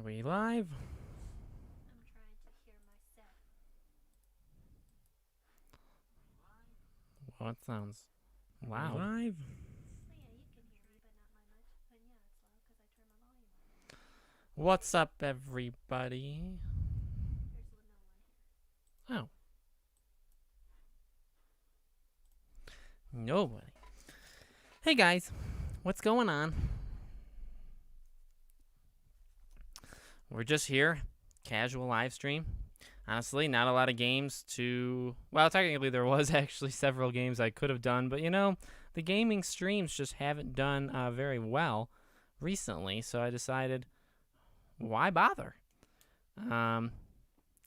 we live? I'm trying to hear myself. Well, it sounds loud. Live? Oh yeah, you can hear me, but not my much. But yeah, it's loud because I turned my volume up. What's up, everybody? There's no one here. Oh. Nobody. Hey, guys. What's going on? We're just here. Casual live stream. Honestly, not a lot of games to... Well, technically, there was actually several games I could have done. But, you know, the gaming streams just haven't done very well recently. So I decided, why bother?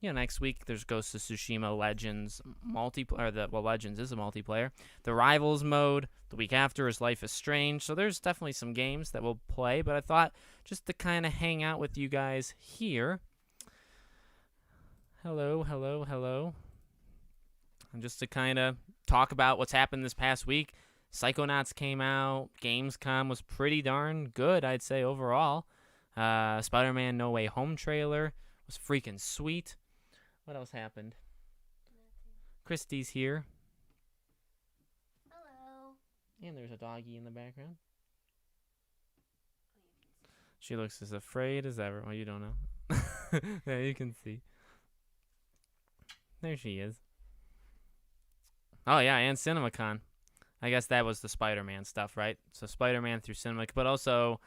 Next week there's Ghost of Tsushima Legends multiplayer. Legends is a multiplayer. The Rivals mode. The week after is Life is Strange. So there's definitely some games that we'll play. But I thought just to kind of hang out with you guys here. Hello, hello, hello. And just to kind of talk about what's happened this past week. Psychonauts came out. Gamescom was pretty darn good, I'd say, overall. Spider-Man No Way Home trailer was freaking sweet. What else happened? Nothing. Christy's here. Hello. And there's a doggy in the background. Oh, you can see. She looks as afraid as ever. Well, you don't know. Yeah, you can see. There she is. Oh, yeah, and CinemaCon. I guess that was the Spider-Man stuff, right? So Spider-Man through Cinema, but also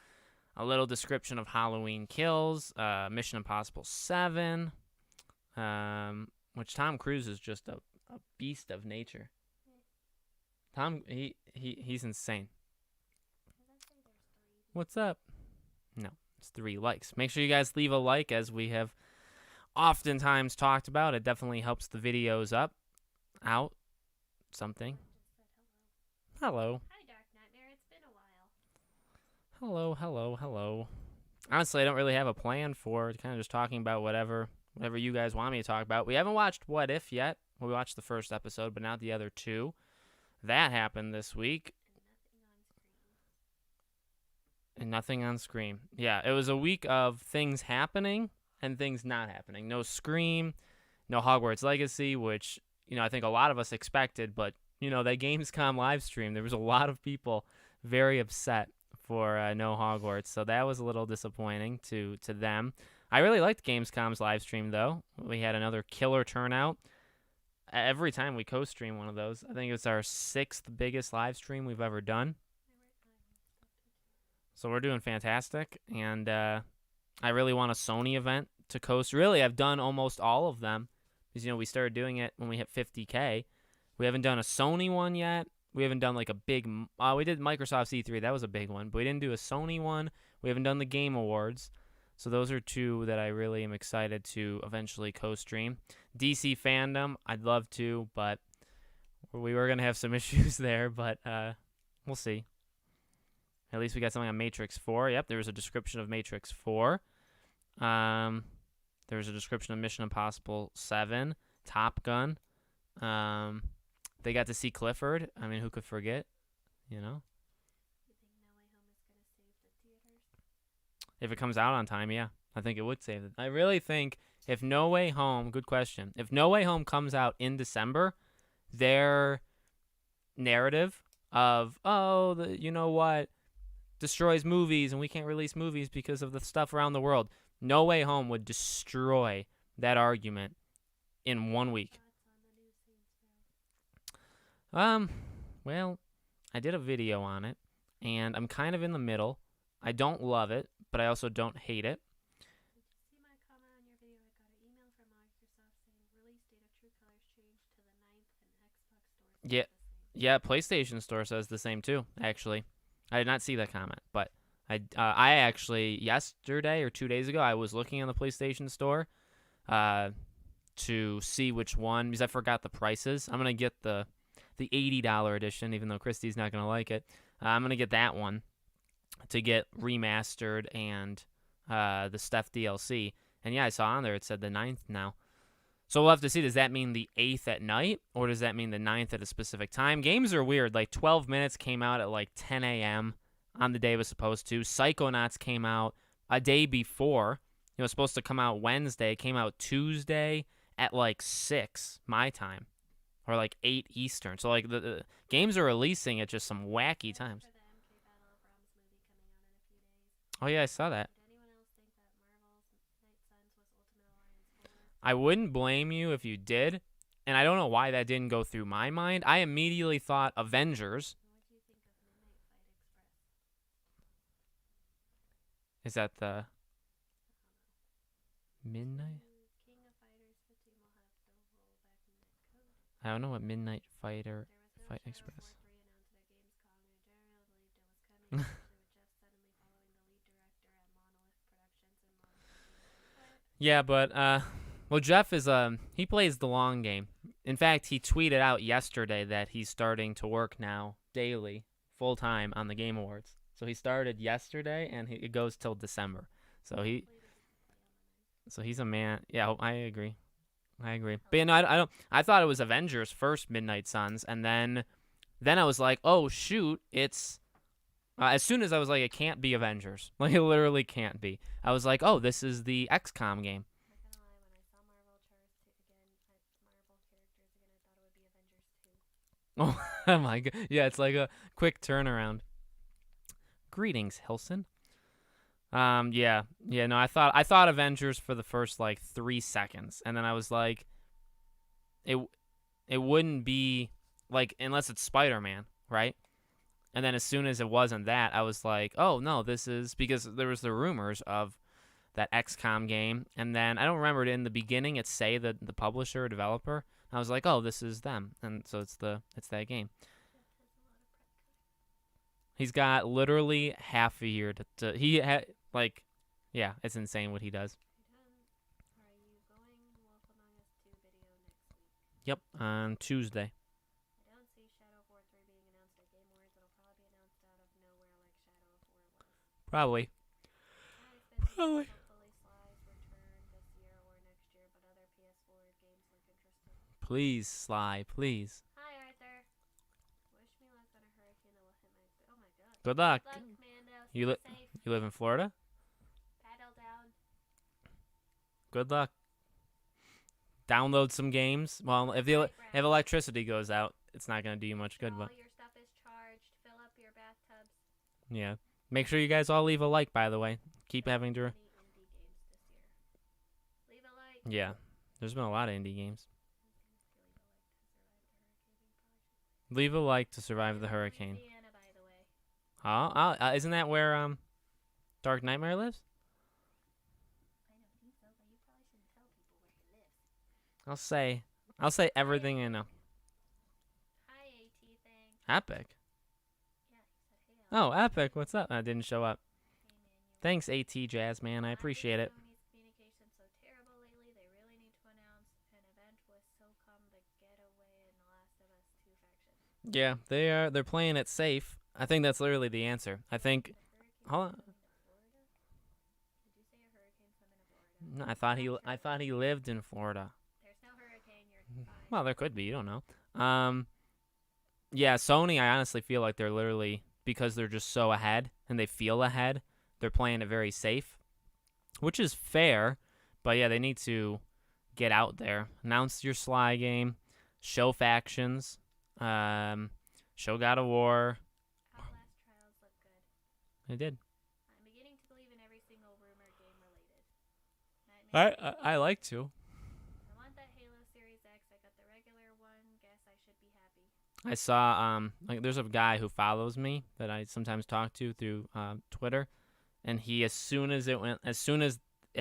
a little description of Halloween Kills, Mission Impossible 7, which Tom Cruise is just a beast of nature. Tom, he's insane. What's up? No, it's 3 likes. Make sure you guys leave a like, as we have oftentimes talked about. It definitely helps the videos out. Something. Hello. Hi, Dark Nightmare. It's been a while. Hello, hello, hello. Honestly, I don't really have a plan for it. Kind of just talking about whatever you guys want me to talk about. We haven't watched What If yet. We watched the first episode, but not the other 2. That happened this week. And nothing on Scream. Yeah, it was a week of things happening and things not happening. No Scream, no Hogwarts Legacy, which, I think a lot of us expected, but, that Gamescom live stream, there was a lot of people very upset for no Hogwarts, so that was a little disappointing to them. I really liked Gamescom's live stream, though. We had another killer turnout. Every time we co-stream one of those, I think it's our 6th biggest live stream we've ever done. So we're doing fantastic, and I really want a Sony event to coast. Really, I've done almost all of them, because, we started doing it when we hit 50K. We haven't done a Sony one yet. We haven't done like a big... we did Microsoft's E3. That was a big one. But we didn't do a Sony one. We haven't done the Game Awards. So those are 2 that I really am excited to eventually co-stream. DC Fandom, I'd love to, but we were going to have some issues there. But we'll see. At least we got something on Matrix 4. Yep, there was a description of Matrix 4. There was a description of Mission Impossible 7. Top Gun. They got to see Clifford. I mean, who could forget? You think No Way Home is going to save the theaters? If it comes out on time, yeah. I think it would save it. I really think if No Way Home, good question, if No Way Home comes out in December, their narrative of, you know what, destroys movies and we can't release movies because of the stuff around the world, No Way Home would destroy that argument in 1 week. Well, I did a video on it, and I'm kind of in the middle. I don't love it, but I also don't hate it. Did you see my comment on your video? I got an email from Microsoft saying release date of True Colors changed to the 9th, and Xbox Store says the same. Yeah, PlayStation Store says the same too, actually. I did not see that comment, but I actually, yesterday or 2 days ago, I was looking on the PlayStation Store to see which one, because I forgot the prices. I'm going to get the $80 edition, even though Christy's not going to like it. I'm going to get that one to get remastered and the Steph DLC. And yeah, I saw on there it said the 9th now. So we'll have to see. Does that mean the 8th at night, or does that mean the 9th at a specific time? Games are weird. Like 12 Minutes came out at like 10 a.m. on the day it was supposed to. Psychonauts came out a day before It was supposed to come out Wednesday. It came out Tuesday at like 6 my time, or like 8 Eastern. So like the games are releasing at just some wacky times. For the MK Battle of Realms movie coming out in a few days. Oh yeah, I saw that. Did anyone else think that Marvel's Night Suns was Ultimate Alliance 4? I wouldn't blame you if you did, and I don't know why that didn't go through my mind. I immediately thought Avengers. What do you think of Midnight Fight Express? Is that the Midnight? King of Fighters 15 will have the rollback netcode. I don't know what Midnight Fighter There was no Fight Shadow Express. 4 3 announced at Gamescom. I generally believed it was coming, especially with Jeff suddenly following the lead director at Monolith Productions and Monolith being Yeah, but well, Jeff is he plays the long game. In fact, he tweeted out yesterday that he's starting to work now daily, full time on the Game Awards. So he started yesterday, and it goes till December. So he's a man. Yeah, I agree. But you know, I don't. I thought it was Avengers first, Midnight Suns, and then I was like, oh shoot, it's. As soon as I was like, it can't be Avengers. Like it literally can't be. I was like, oh, this is the XCOM game. Not gonna lie, when I saw Marvel characters again, I thought it would be Avengers 2. Oh my god. Yeah, it's like a quick turnaround. Greetings, Hilson. Yeah, no, I thought Avengers for the first like 3 seconds, and then I was like, it wouldn't be like unless it's Spider-Man, right? And then as soon as it wasn't that, I was like, oh no, this is because there was the rumors of that XCOM game, and then I don't remember it in the beginning. It say the publisher or developer. I was like, oh, this is them, and so it's that game. He's got literally half a year to like, yeah, it's insane what he does. Are you going Wolf Among Us 2 video next week? Yep, on Tuesday. I don't see Shadow 4 3 being announced at Game Awards. It'll probably be announced out of nowhere like Shadow 4 was. Probably. Hopefully Sly's return this year or next year, but other PS4 games look interesting. Please, Sly, please. Hi, Arthur. Wish me luck on a hurricane that will hit my... Oh my god. Good luck. Good luck, Mando. You Stay safe. You live in Florida? Paddle down. Good luck. Download some games. Well, if electricity goes out, it's not gonna do you much good. All But your stuff is charged. Fill up your bathtubs. yeah, make sure you guys all leave a like. By the way, keep having to. Many indie games this year. Leave a like. Yeah, there's been a lot of indie games. Leave a like to survive the hurricane. Louisiana, by the way. Oh, isn't that where Dark Nightmare lives? I don't think so, but you probably shouldn't tell people where he lives. I'll say everything I know. Hi, AT thing. Epic. Yeah, he said hey. Oh, Epic. What's up? I didn't show up. Hey, Manuel. Thanks, AT Jazz man. I appreciate it. Sony's communication so terrible lately. They really need to announce an event with SOCOM, the Getaway, and The Last of Us 2 factions. Yeah, they're playing it safe. I think that's literally the answer. I think. Hold on. Did you say a hurricane's coming to Florida? No, I thought he lived in Florida. There's no hurricane. You're fine. Well, there could be. You don't know. Yeah, Sony. I honestly feel like they're literally because they're just so ahead and they feel ahead. They're playing it very safe, which is fair. But yeah, they need to get out there, announce your Sly game, show factions, show God of War. Outlast trials look good. They did. I'm beginning to believe in every single rumor game related. Nightmare. I like to. I want that Halo Series X. I got the regular one. Guess I should be happy. I saw like there's a guy who follows me that I sometimes talk to through Twitter, and he as soon as it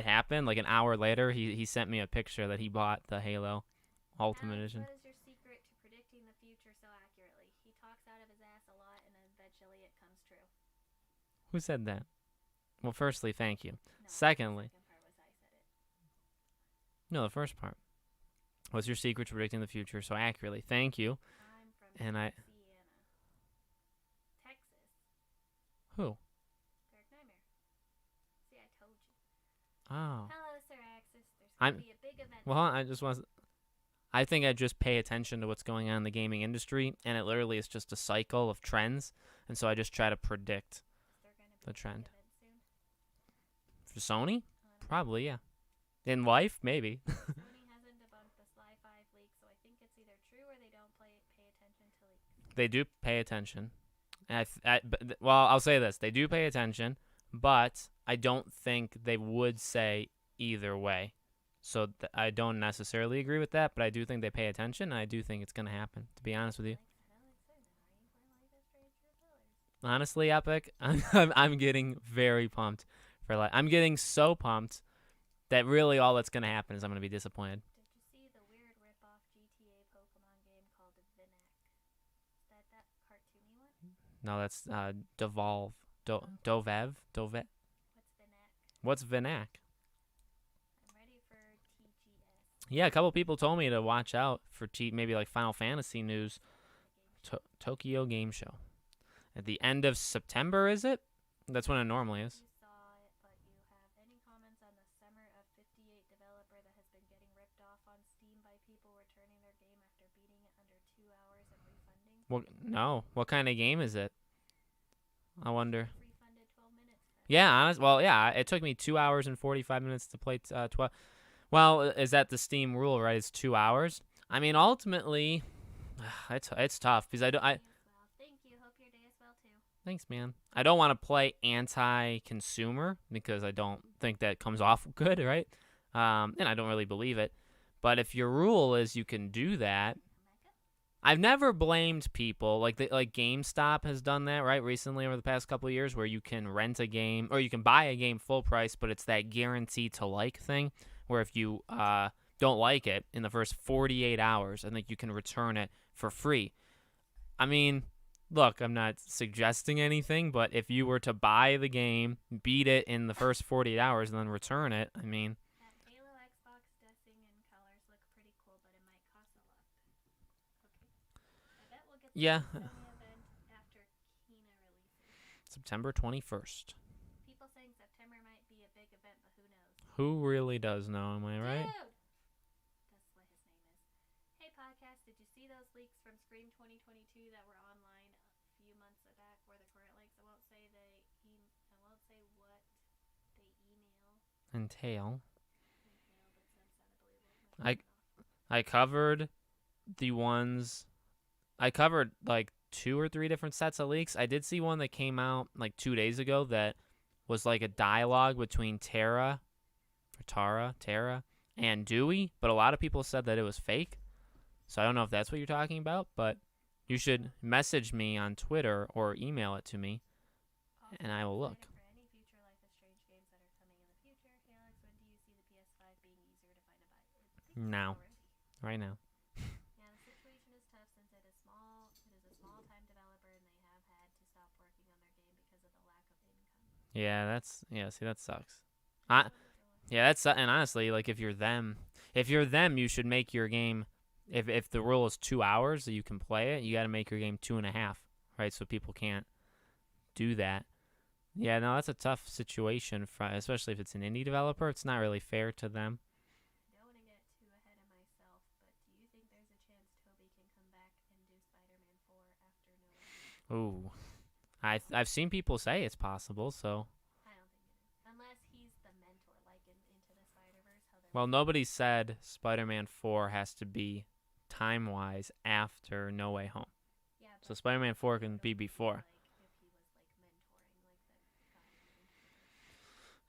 happened, like an hour later, he sent me a picture that he bought the Halo Ultimate Alex, Edition. what is your secret to predicting the future so accurately? He talks out of his ass a lot, and eventually it comes true. Who said that? Well, firstly, thank you. No, Secondly, the second part was I said it. no, the first part. What's your secret to predicting the future so accurately? Thank you. I'm from And I- Louisiana. Texas. Who? Dark Nightmare. See, I told you. Oh. Hello, Sir Axis. There's I'm- going to be a big event. Well, I just want. I think I just pay attention to what's going on in the gaming industry, and it literally is just a cycle of trends, and so I just try to predict Is there gonna be the a big trend. event soon? for Sony. Probably, yeah. In life, maybe. Sony hasn't debunked the Sly 5 leak, so I think it's either true or they don't pay attention to leaks. They do pay attention. Well, I'll say this: they do pay attention, but I don't think they would say either way. So I don't necessarily agree with that, but I do think they pay attention, and I do think it's gonna happen. To be honest with you, honestly, Epic, I'm getting very pumped for like I'm getting so pumped that really all that's gonna happen is I'm gonna be disappointed. Did you see the weird rip-off GTA Pokemon game called Vinac? Is that cartoony one? No, that's Devolve, Dovev, Dove. What's Vinac? What's Vinac? I'm ready for TGS. Yeah, a couple people told me to watch out for maybe like Final Fantasy news. Tokyo Game Show. At the end of September, is it? That's when it normally is. You saw it, but you have any comments on the Summer of 58 developer that has been getting ripped off on Steam by people returning their game after beating it under 2 hours and refunding? Well, no. What kind of game is it? I wonder. Refunded 12 minutes. Yeah, well, yeah. It took me 2 hours and 45 minutes to play 12. Well, is that the Steam rule, right? It's 2 hours. I mean, ultimately, it's tough because I don't. Thank you. Hope your day is well too. Thanks, man. I don't want to play anti-consumer because I don't think that comes off good, right? And I don't really believe it. But if your rule is you can do that, I've never blamed people. Like GameStop has done that, right? Recently, over the past couple of years, where you can rent a game or you can buy a game full price, but it's that guarantee to like thing, where if you don't like it in the first 48 hours, I think you can return it for free. I mean, look, I'm not suggesting anything, but if you were to buy the game, beat it in the first 48 hours, and then return it, I mean... That Halo Xbox dressing and colors look pretty cool, but it might cost a lot. Okay. I bet we'll get the Sony event after Kina releases. September 21st. People saying September might be a big event, but who knows? Who really does know, am I right? Dude! That's what his name is. Hey, podcast, did you see those leaks from Scream 2022 that were online a few months back? Where the current leaks? I won't say what they email. Entail. But some sounded believable. I covered the ones... I covered like 2 or 3 different sets of leaks. I did see one that came out like 2 days ago that was like a dialogue between Tara, and Dewey, but a lot of people said that it was fake. So I don't know if that's what you're talking about, but you should message me on Twitter or email it to me, and I will look. For any future Life is Strange games that are coming in the future, hey Alex, when do you see the PS5 being easier to find a buy? Now. Right now. Yeah, the situation is tough since it is a small-time developer and they have had to stop working on their game because of the lack of income. See, that sucks. And honestly, like if you're them, you should make your game. If the rule is 2 hours that you can play it, you got to make your game 2.5, right? So people can't do that. Yeah, no, that's a tough situation, especially if it's an indie developer. It's not really fair to them. I don't want to get too ahead of myself, but do you think there's a chance Toby can come back and do Spider-Man 4 after No Way Home? Ooh, I've seen people say it's possible, so. I don't think it is. Unless he's the mentor, like in Into the Spider-Verse. Well, nobody said Spider-Man 4 has to be time-wise after No Way Home. Yeah, so Spider-Man 4 can be before. Like if he was like mentoring like the guy in Into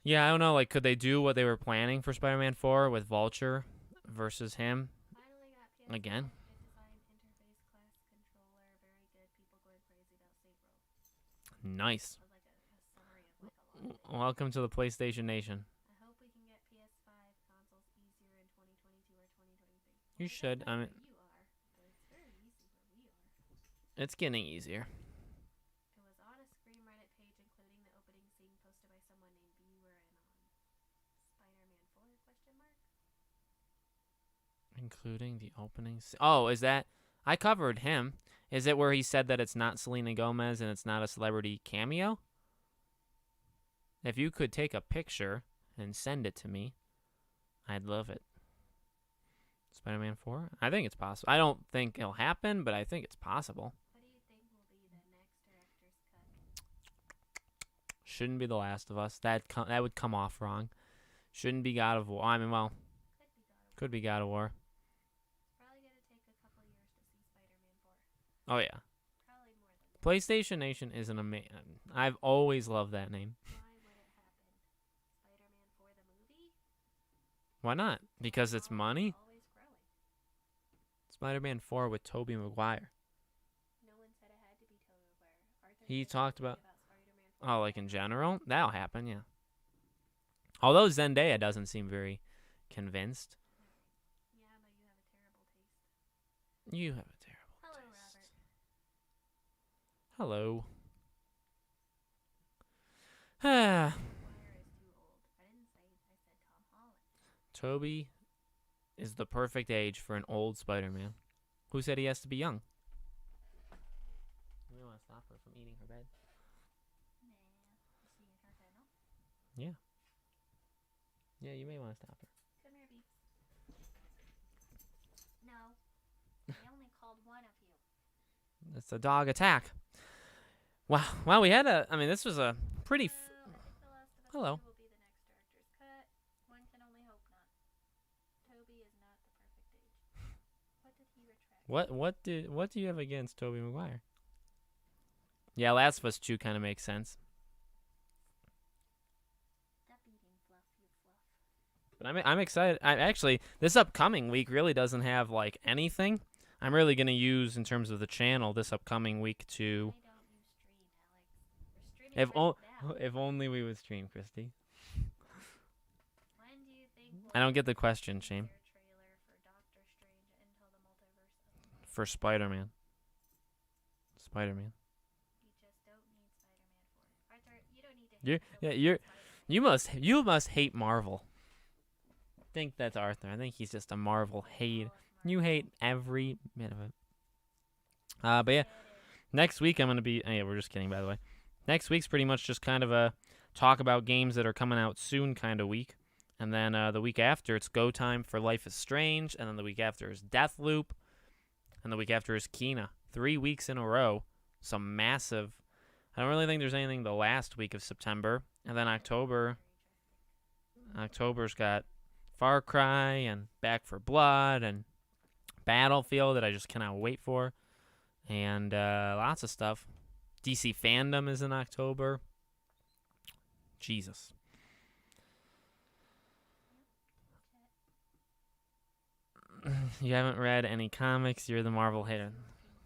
the... Yeah, I don't know. Like, could they do what they were planning for Spider-Man 4 with Vulture versus him? Finally got PS5 Again? design interface class controller. Very good. People going crazy about Saint Row. Nice. That was like a summary of like a lot of it. Welcome to the PlayStation Nation. I hope we can get PS5 consoles easier in 2022 or 2023. You should. I mean, You are, but it's very easy where we are. it's getting easier. It was on a Scream Reddit page, including the opening scene posted by someone named Viewer and on Spider-Man 4? Question mark. Including the opening. Oh, is that? I covered him. Is it where he said that it's not Selena Gomez and it's not a celebrity cameo? If you could take a picture and send it to me, I'd love it. Spider-Man 4? I think it's possible. I don't think it'll happen, but I think it's possible. What do you think will be the next director's cut? Shouldn't be The Last of Us. That would come off wrong. Shouldn't be God of War. I mean, well, Could be God of War. could be God of War. It's probably gonna take a couple years to see Spider-Man 4. Oh yeah. Probably more than that. PlayStation Nation is an amazing. I've always loved that name. Why would it happen? Spider-Man 4 the movie? Why not? Because it's money. Always growing. Spider-Man 4 with Tobey Maguire. No one said it had to be Tobey Maguire. Arthur He said talked something about Spider-Man 4. oh, like in general, that'll happen, yeah. Although Zendaya doesn't seem very convinced. Yeah, but you have a terrible taste. You have a terrible Hello, taste. Robert. Hello. Maguire is too old. I didn't say. I said Tom Holland. Toby is the perfect age for an old Spider-Man. Who said he has to be young? We want to stop her from eating her bed. Nah. Is she in her kennel? Yeah, you may want to stop her. Come here, Beeps. No. I only called one of you. It's a dog attack. Wow. Well, we had a. I mean, this was a pretty. Well, I think The Last of Us Hello. 2 will be the next director's cut. One can only hope not. Toby is not the perfect age. What did he retract? What do you have against Tobey Maguire? Yeah, Last of Us 2 kind of makes sense. Stop eating fluff, you fluff. But I'm excited. I actually this upcoming week really doesn't have like anything. I'm really gonna use in terms of the channel this upcoming week to. Why don't you stream, Alex? We're streaming right now. If only we would stream, Christy. When do you think I don't get the question, Shane. their trailer for Doctor Strange Into the Multiverse of Madness? For Spider-Man. Spider-Man. You just don't need Spider-Man 4. Arthur, you don't need to You're- hate yeah, Toby you're- Spider-Man. You must hate Marvel. I think that's Arthur. I think he's just a Marvel hate. You hate every bit of it. But yeah, next week I'm gonna be. Yeah, we're just kidding, by the way. Next week's pretty much just kind of a talk about games that are coming out soon kind of week, and then the week after it's go time for Life is Strange, and then the week after is Deathloop, and the week after is Kena. 3 weeks in a row. Some massive. I don't really think there's anything the last week of September, and then October's got Far Cry and Back for Blood and Battlefield that I just cannot wait for, and lots of stuff. DC Fandom is in October. Jesus. You haven't read any comics. You're the Marvel hater. Looking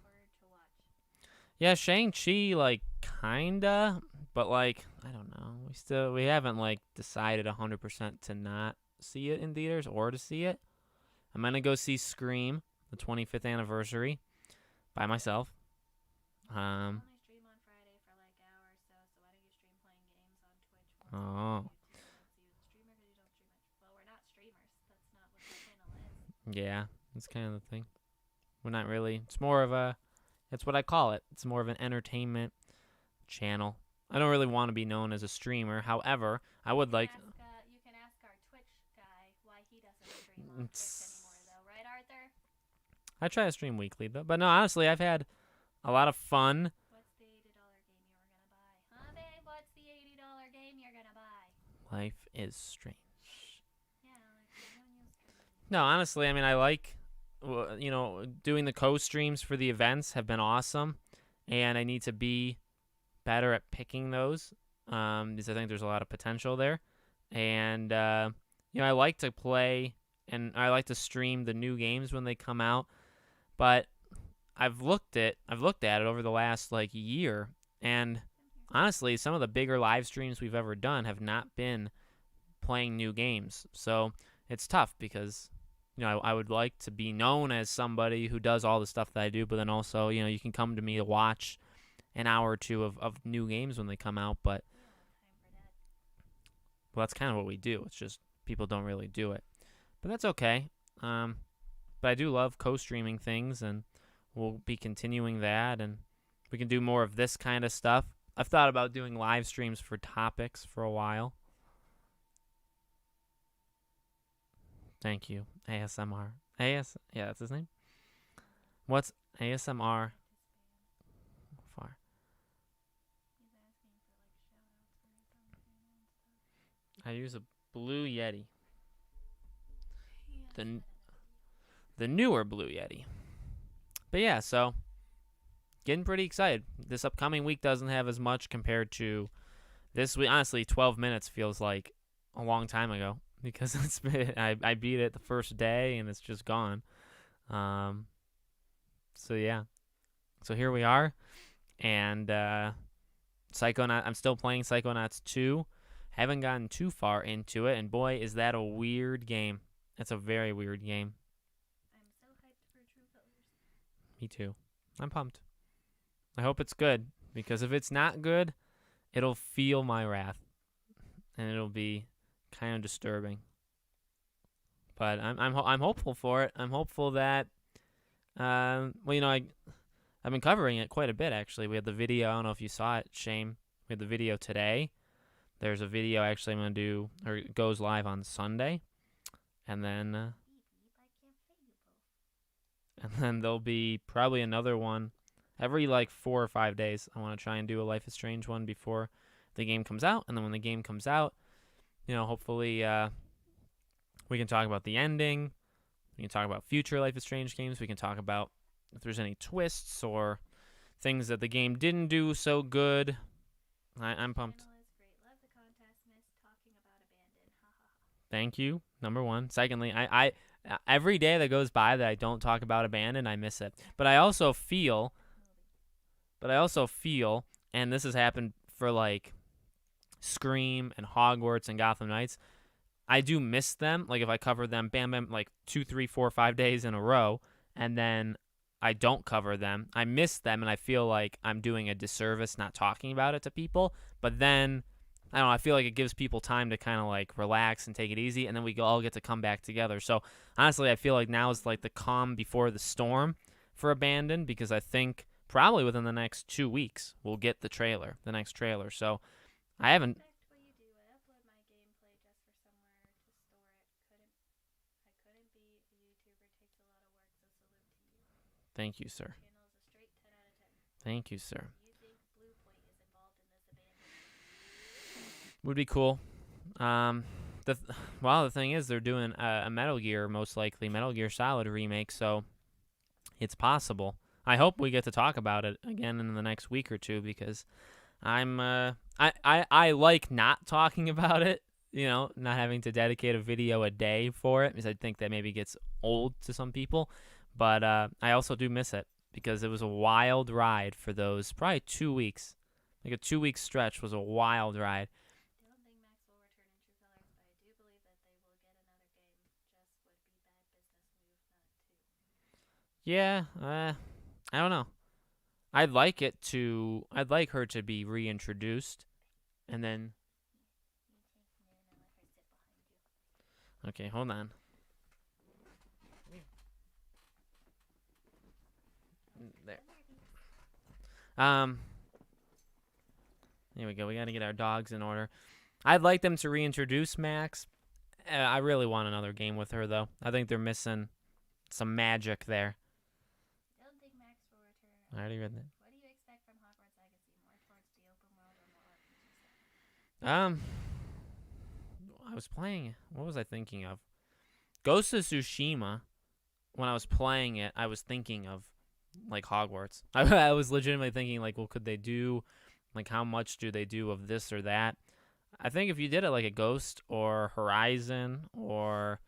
forward to watch. Yeah, Shang-Chi, like, kinda, but, like, I don't know. We haven't, like, decided 100% to not see it in theaters or to see it. I'm gonna go see Scream, the 25th anniversary, by myself. I only stream on Friday for like an hour or so, so why don't you stream playing games on Twitch once Oh. a week? Since you streamer because you don't stream much. Well, we're not streamers. That's not what the channel is. Yeah, that's kind of the thing. We're not really. It's more of a. That's what I call it. It's more of an entertainment channel. I don't really want to be known as a streamer. However, I would like. You can ask our Twitch guy why he doesn't stream on Twitch anymore, though, right, Arthur? I try to stream weekly, though. But no, honestly, I've had a lot of fun. What's the $80 game you were gonna buy? Huh, babe? What's the $80 game you're gonna buy? Life is strange. Yeah, like why don't you stream? No, honestly, I mean, I like, doing the co-streams for the events have been awesome, and I need to be better at picking those, because I think there's a lot of potential there, and I like to play and I like to stream the new games when they come out, but I've looked at it over the last like year, and honestly, some of the bigger live streams we've ever done have not been playing new games, so it's tough because I would like to be known as somebody who does all the stuff that I do, but then also you can come to me to watch an hour or two of new games when they come out, but We don't have time for that. well, that's kind of what we do. It's just people don't really do it, but that's okay. But I do love co-streaming things, and we'll be continuing that, and we can do more of this kind of stuff. I've thought about doing live streams for topics for a while. Thank you. ASMR. Yeah, that's his name. What's ASMR? Far. He's asking for like shout outs for his own channel and stuff. I use Blue Yeti. Yeah, The it's n- got an the newer Blue Yeti. But yeah, so getting pretty excited. This upcoming week doesn't have as much compared to this week. Honestly, 12 minutes feels like a long time ago because I beat it the first day and it's just gone. Um, so yeah, so here we are, and Psychonaut. I'm still playing Psychonauts 2. Haven't gotten too far into it, and boy, is that a weird game. It's a very weird game. I'm so hyped for True Colors. Me too. I'm pumped. I hope it's good because if it's not good, it'll feel my wrath, and it'll be kind of disturbing. But I'm hopeful for it. I'm hopeful that well, I've been covering it quite a bit actually. We had the video. I don't know if you saw it, Shame. We had the video today. There's a video actually I'm gonna do, or it goes live on Sunday, and then Beep beep, I can't fit you both. and then there'll be probably another one every like 4 or 5 days. I want to try and do a Life is Strange one before the game comes out, and then when the game comes out, hopefully we can talk about the ending. We can talk about future Life is Strange games. We can talk about if there's any twists or things that the game didn't do so good. I'm pumped. Channel is great. Love the contest. Miss talking about abandon. Ha ha ha. Thank you. Number one. Secondly, I every day that goes by that I don't talk about Abandon, I miss it. But I also feel, and this has happened for like Scream and Hogwarts and Gotham Knights, I do miss them. Like if I cover them, bam, bam, like 2, 3, 4, 5 days in a row, and then I don't cover them, I miss them, and I feel like I'm doing a disservice not talking about it to people. But then I don't know. I feel like it gives people time to kind of like relax and take it easy, and then we all get to come back together. So honestly, I feel like now is like the calm before the storm for Abandon, because I think probably within the next 2 weeks we'll get the next trailer. So I haven't. Respect what you do. I upload my gameplay just for somewhere to store it. I couldn't be a YouTuber. Takes a lot of work, so salute to you. Thank you, sir. Channel is a straight 10 out of 10. Thank you, sir. Do you think Blue Point is involved in this abandon? Would be cool. The thing is, they're doing a Metal Gear, most likely Metal Gear Solid remake, so it's possible. I hope we get to talk about it again in the next week or two, because I like not talking about it, not having to dedicate a video a day for it, because I think that maybe gets old to some people. But I also do miss it because it was a wild ride for those probably 2 weeks. Like a 2 week stretch was a wild ride. I don't think Max will return in True Colors, but I do believe that they will get another game. Just would be bad business move not to. Yeah, I don't know. I'd like her to be reintroduced, and then. You take no, now let her sit behind you. Okay, hold on. There. Here we go. We got to get our dogs in order. I'd like them to reintroduce Max. I really want another game with her, though. I think they're missing some magic there. Don't think Max will return. I already read that. What do you expect from Hogwarts Legacy? More towards the open world or more RPG style? I was playing. What was I thinking of? Ghost of Tsushima. When I was playing it, I was thinking of like Hogwarts. I was legitimately thinking like, well, could they do like how much do they do of this or that? I think if you did it like a Ghost or Horizon or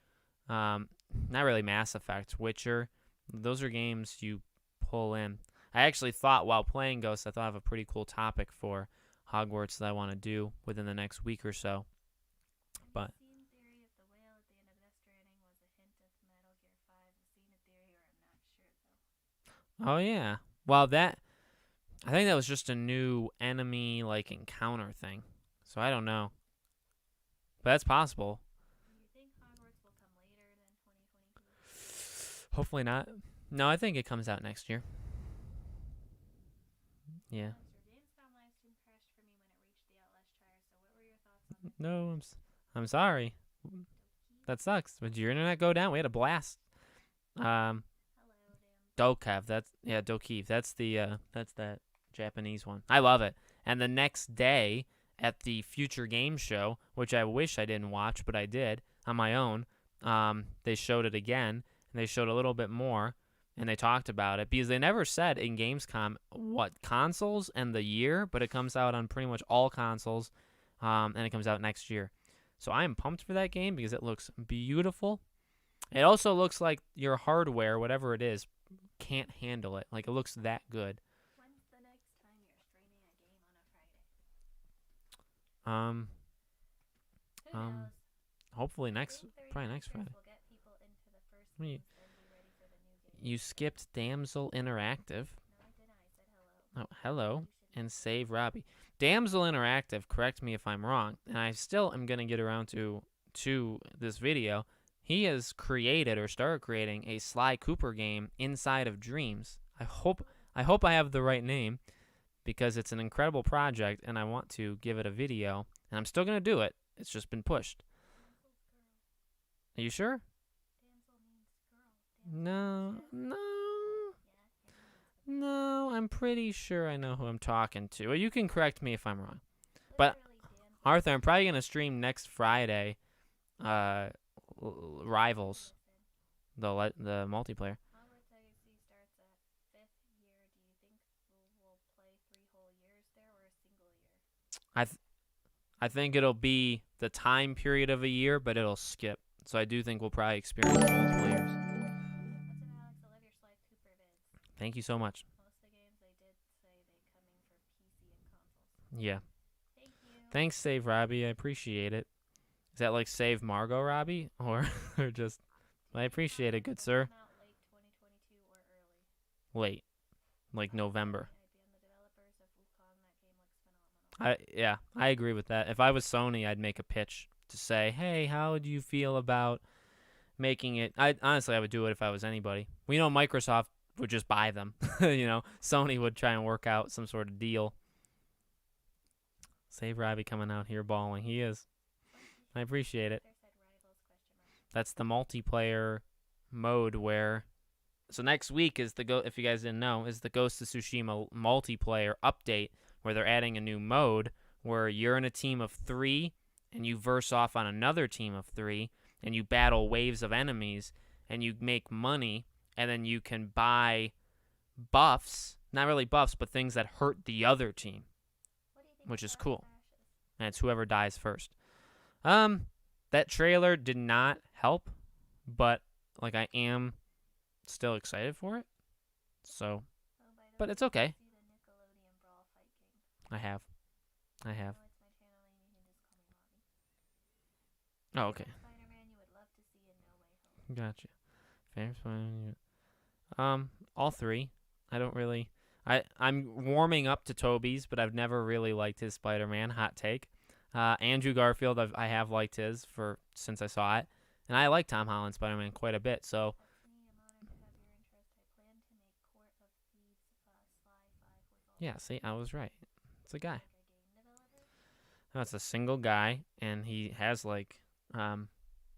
not really Mass Effect, Witcher, those are games you pull in. I actually thought while playing Ghost, I thought of a pretty cool topic for Hogwarts that I want to do within the next week or so. But The scene theory of the whale at the end of Death Stranding was a hint of Metal Gear 5. The scene of theory, or I'm not sure though. oh yeah, well I think that was just a new enemy like encounter thing. So I don't know, but that's possible. Do you think Hogwarts will come later than 2022? Hopefully not. No, I think it comes out next year. Yeah. Your Gamescom live stream crashed for me when it reached the Outlast Shire, so what were your thoughts on it? No, I'm sorry. That sucks. Did your internet go down? We had a blast. Hello, Dokev. Dokev. That's that Japanese one. I love it. And the next day at the Future Game Show, which I wish I didn't watch, but I did on my own. They showed it again, and they showed a little bit more, and they talked about it because they never said in Gamescom what consoles and the year, but it comes out on pretty much all consoles, and it comes out next year. So I am pumped for that game because it looks beautiful. It also looks like your hardware, whatever it is, can't handle it. Like, it looks that good. When's the next time you're streaming a game on a Friday? Who knows? Hopefully next, Game 30 probably next Masters Friday. will get people into the first Me- games, then be ready for the new game. You skipped Damsel Interactive. No, I didn't. I said hello. Oh, hello. You should And Save Robbie. Damsel Interactive, correct me if I'm wrong, and I still am going to get around to this video. He has created or started creating a Sly Cooper game inside of Dreams. I hope I have the right name because it's an incredible project and I want to give it a video, and I'm still going to do it. It's just been pushed. Are you sure? Damsel means girl. No, I'm pretty sure I know who I'm talking to. Well, you can correct me if I'm wrong. But Literally, Damsel. Arthur, I'm probably going to stream next Friday Rivals, the multiplayer. Hogwarts Legacy starts at 5th year. Do you think we'll play 3 whole years there or a single year? I think it'll be the time period of a year, but it'll skip. So I do think we'll probably experience multiple years. What's up, Alex? I love your Sly Cooper vids. Thank you so much. Most of the games they did say they coming for PC and consoles. Yeah. Thank you. Thanks, Save Robbie. I appreciate it. Is that like Save Margot Robbie? Or just... I appreciate it, good sir. Come out late 2022 or early. Late. Like November. IBM, the developers of Wukong, that game looks phenomenal. I agree with that. If I was Sony, I'd make a pitch to say, hey, how do you feel about making it? Honestly, I would do it if I was anybody. We know Microsoft would just buy them. Sony would try and work out some sort of deal. Save Robbie coming out here balling. He is. I appreciate it. There said Rivals, ? That's the multiplayer mode where... So next week is if you guys didn't know, is the Ghost of Tsushima multiplayer update where they're adding a new mode where you're in a team of 3 and you verse off on another team of 3 and you battle waves of enemies and you make money and then you can buy buffs, not really buffs, but things that hurt the other team, What do you think which is about cool. crashes? And it's whoever dies first. That trailer did not help, but like I am still excited for it. So, Oh, by the but way, it's okay. did you see the Nickelodeon Brawl fight game? I have. No, it's my channel and you can just call me Mommy. Oh, okay. Spider-Man you would love to see in No Way Home. Gotcha. Favorite Spider-Man. All 3. I don't really. I'm warming up to Tobey's, but I've never really liked his Spider-Man. Hot take. Andrew Garfield, I have liked his since I saw it, and I like Tom Holland's Spider-Man quite a bit. So That's me. I'm honored to have your interest. I plan to make Court of Thieves Sly 5 with all yeah, see, I was right. It's a guy. like a game developer. No, it's a single guy, and he has like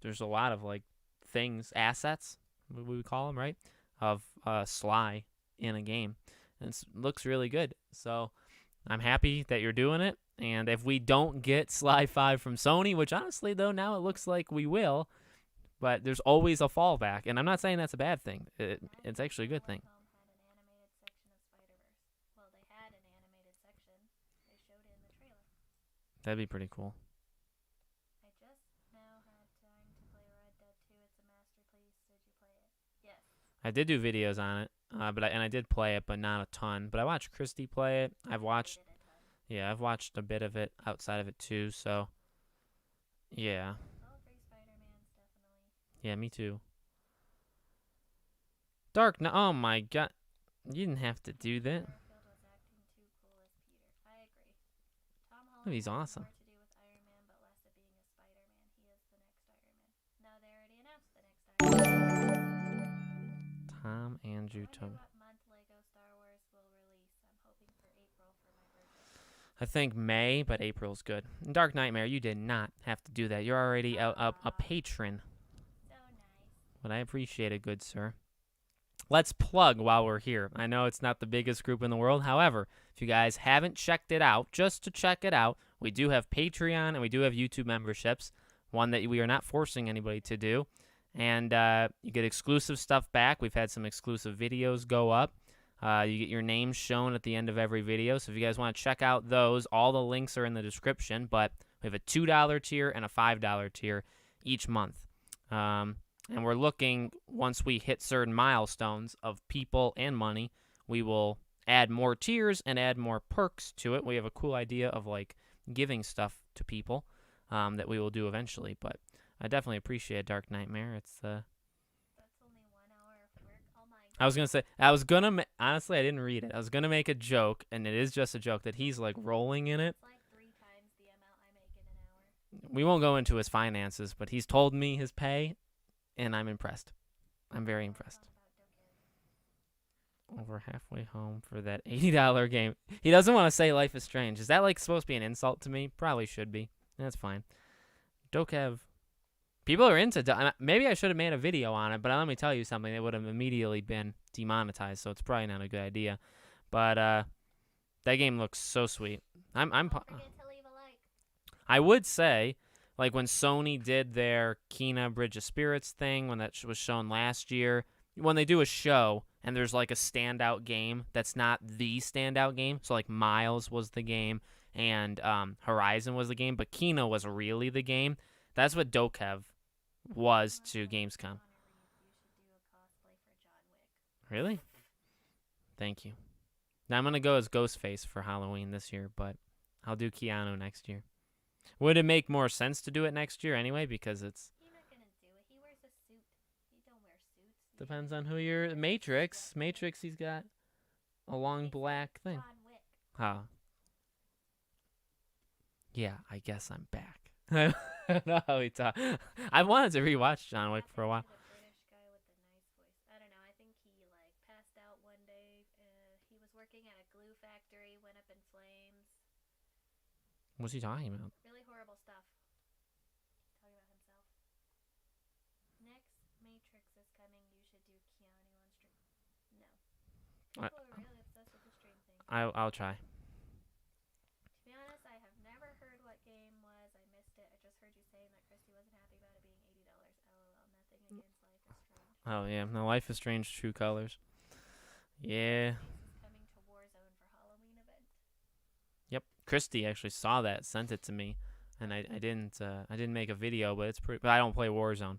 there's a lot of like assets, what we would call them, right? Of Sly in a game, and it looks really good. So I'm happy that you're doing it. And if we don't get Sly 5 from Sony, which honestly though now it looks like we will, but there's always a fallback, and I'm not saying that's a bad thing. It's actually a good thing. Home had an animated section of Spider-Verse. Well, they had an animated section. They showed it in the trailer. That'd be pretty cool. I just now had time to play Red Dead 2. It's a masterpiece. Did you play it? Yes. I did do videos on it, but I did play it, but not a ton. But I watched Christy play it. I've watched a bit of it outside of it too. So, yeah, All 3 Spider-Mans, definitely. yeah, me too. Dark. No, oh my God, you didn't have to do that. Garfield was acting too cool as Peter. I agree. Tom Oh, Holland he's has awesome. more to do with Iron Man, but less of being a Spider-Man. He is the next Iron Man. No, they already announced the next Iron Man. Tom, Andrew, I wonder Toby. what month Lego Star Wars will release. I'm hoping for April for my birthday. I think May, but April's good. Dark Nightmare, you did not have to do that. You're already a patron, So nice. but I appreciate it, good sir. Let's plug while we're here. I know it's not the biggest group in the world. However, if you guys haven't checked it out, just to check it out, We do have Patreon and we do have YouTube memberships, one that we are not forcing anybody to do. And you get exclusive stuff back. We've had some exclusive videos go up. You get your name shown at the end of every video. So if you guys want to check out those, all the links are in the description. But we have a $2 tier and a $5 tier each month. And we're looking, once we hit certain milestones of people and money, we will add more tiers and add more perks to it. We have a cool idea of like giving stuff to people that we will do eventually. But I definitely appreciate Dark Nightmare. It's That's only 1 hour of work. Oh my I was gonna say, honestly, I didn't read it. I was gonna make a joke, and it is just a joke that he's like rolling in it. It's like 3 times the amount I make in an hour. We won't go into his finances, but he's told me his pay, and I'm impressed. I'm very impressed. Over halfway home for that $80 game. He doesn't want to say Life is Strange. Is that like supposed to be an insult to me? Probably should be. That's fine. Dokev. People are into maybe I should have made a video on it, but let me tell you something. It would have immediately been demonetized, so it's probably not a good idea. But that game looks so sweet. Don't forget to leave a like. I would say, like when Sony did their Kena Bridge of Spirits thing, when that was shown last year, when they do a show and there's like a standout game that's not the standout game, so like Miles was the game and Horizon was the game, but Kena was really the game. That's what Dokev was to Gamescom. Really? Thank you. Now I'm going to go as Ghostface for Halloween this year, but I'll do Keanu next year. Would it make more sense to do it next year anyway? Because it's... He's not going to do it. He wears a suit. He don't wear suits. Depends on who you're... Matrix, he's got a long black thing. John Wick. Huh. Yeah, I guess I'm back. I don't know how he talk. I wanted to rewatch John Wick for a while. The British guy with the nice voice. I don't know. I think he like passed out one day. He was working at a glue factory, went up in flames. What's he talking about? Really horrible stuff. Talking about himself. Next Matrix is coming. You should do Keanu on stream. No. People are really obsessed with the stream thing. I'll try. To be honest, I have never heard what game was. I missed it. I just heard you saying that Christy wasn't happy about it being $80. LOL. Nothing against Life is Strange. Oh yeah, no, Life is Strange True Colors. Yeah. Coming to Warzone for Halloween event. Yep. Christy actually saw that, sent it to me, and I didn't make a video, but it's pretty. But I don't play Warzone,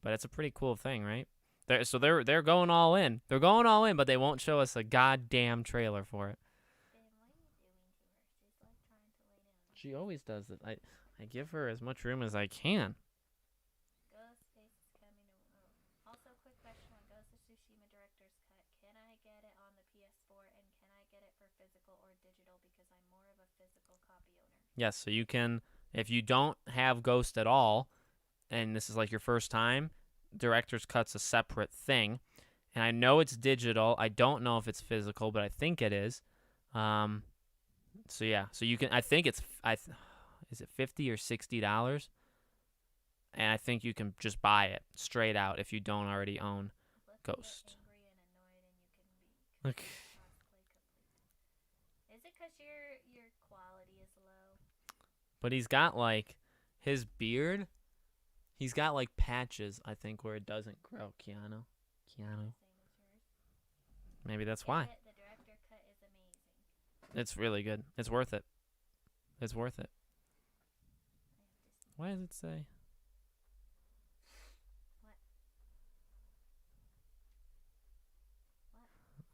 but it's a pretty cool thing, right? They're going all in. They're going all in, but they won't show us a goddamn trailer for it. Ben, what are you doing to her? She's like trying to lay down. She always does it. I give her as much room as I can. Ghostface is coming to. Oh. Also, quick question on Ghost of Tsushima Director's Cut. Can I get it on the PS4 and can I get it for physical or digital because I'm more of a physical copy owner? Yes, so you can, if you don't have Ghost at all, and this is like your first time, Director's Cut's a separate thing. And I know it's digital. I don't know if it's physical, but I think it is. So yeah, so you can. I think it's. Is it $50 or $60? And I think you can just buy it straight out if you don't already own Ghost. Angry and annoyed and you can be Okay. Is it because your quality is low? But he's got like his beard. He's got like patches, I think, where it doesn't grow. Keanu. Same as yours. Maybe that's Get why. it? The director cut is amazing. It's really good. It's worth it. It's worth it. I have to see. Why does it say?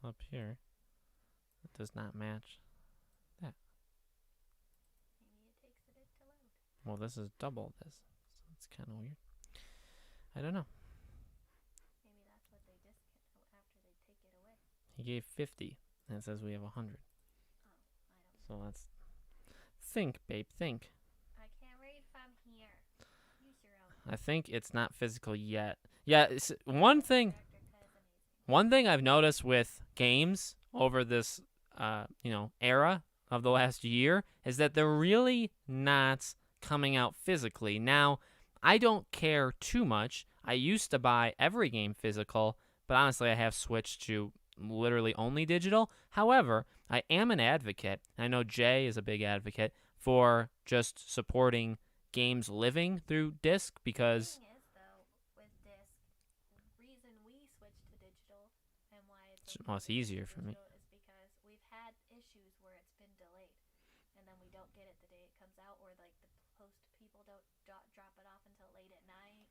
What? Up here. It does not match. Maybe it takes a bit to load. Well, this is double this. So it's kind of weird. I don't know. Maybe that's what they discount after they take it away. He gave 50, and it says we have 100. Oh, I don't. So that's... Think, babe, think. I can't read from here. Use your own. I think it's not physical yet. Yeah, one thing... Director cut is amazing. One thing I've noticed with games over this, era of the last year is that they're really not coming out physically. Now, I don't care too much. I used to buy every game physical, but honestly, I have switched to literally only digital. However, I am an advocate. I know Jay is a big advocate for just supporting games living through disc because The thing is, though, with disc, reason we switched to digital and why it's okay well, it's to switch easier to for me. digital is because we've had issues where it's been delayed, and then we don't get it the day it comes out, or like the post people don't drop it off until late at night.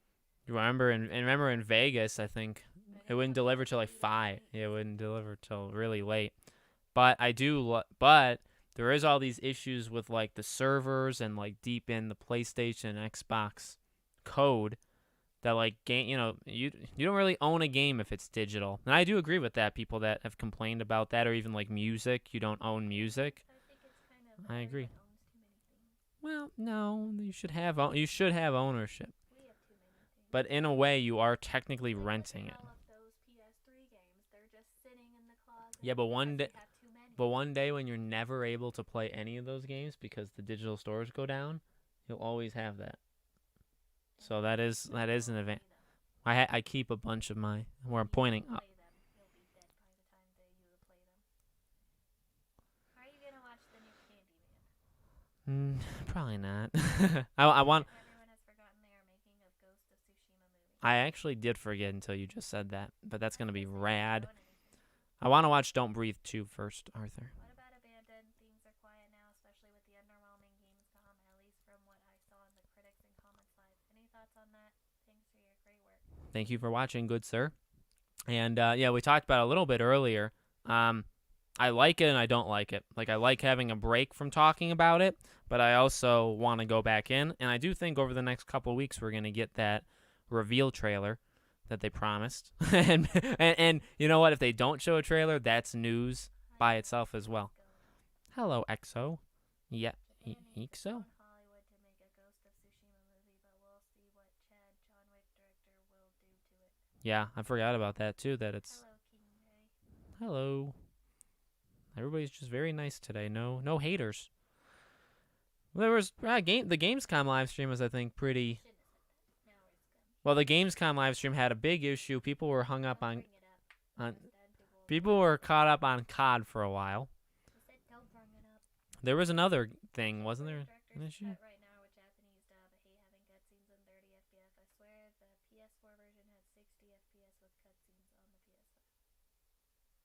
Remember in Vegas, I think And it it wouldn't comes deliver out till like late at 5. night. It wouldn't deliver till really late. But but there is all these issues with like the servers and like deep in the PlayStation and Xbox code that like game, you don't really own a game if it's digital. And I do agree with that. People that have complained about that, or even like music, you don't own music. I think it's kind of I agree. everyone owns too many things. Well, no, you should have ownership. We have too many things. But in a way, you are technically They renting it. develop those PS3 games. They're just sitting in the closet. Yeah, but one day, because we have too many. but one day when you're never able to play any of those games because the digital stores go down, you'll always have that. So that is an event. I keep a bunch of my where I'm pointing up. Play them. You'll be dead by the time that you play them. Are you gonna watch the new Candyman? Probably not. I want. Everyone has forgotten they are making a Ghost of Tsushima movie. I actually did forget until you just said that, but that's gonna be Because they rad. haven't shown anything. I want to watch Don't Breathe 2 first, Arthur. What about Abandoned? Things are quiet now, especially with the underwhelming Gamescom, at least from what I saw in the critics and comments live. Any thoughts on that? Thanks for your great work. Thank you for watching, good sir. And yeah, we talked about it a little bit earlier. I like it and I don't like it. Like, I like having a break from talking about it, but I also want to go back in. And I do think over the next couple of weeks we're going to get that reveal trailer that they promised. and you know what? If they don't show a trailer, that's news by itself as well. Hello, EXO. Yeah, EXO? Hollywood to make a Ghost of Tsushima movie, but we'll see what Chad, John Wick director, will do to it. Yeah, I forgot about that too, that it's... Hello, King J. Hello. Everybody's just very nice today. No haters. There was the Gamescom live stream was, I think, pretty. Shouldn't have said that. Now it's good. Well, the Gamescom live stream had a big issue. People were hung up Don't on bring it up. on Instead, people were caught up on COD for a while. He said don't bring it up. There was another thing, wasn't there? An Director's issue? cut right now with Japanese dub. I hate having cutscenes in 30 FPS. I swear the PS4 version had 60 FPS with cutscenes on the PS5.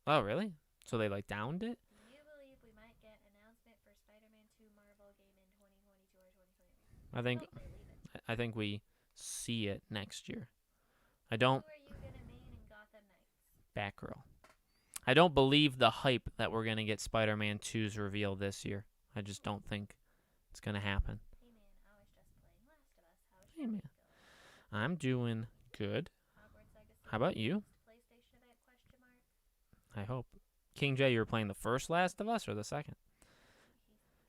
Oh, really? So they like downed it? Do you believe we might get announcement for Spider-Man 2 Marvel game in 2022 or 2023? I think Hope they leave it. I think we see it next year. I don't Who are you gonna main in Gotham Knights? Batgirl. I don't believe the hype that we're gonna get Spider-Man 2's reveal this year. I just don't think it's gonna happen. Hey man, I was just playing Last of Us. How's Hey, your man. week going? I'm doing good. Hogwarts Legacy. How about you? PlayStation event? Question mark. I hope. King J, you were playing the first Last of Us or the second?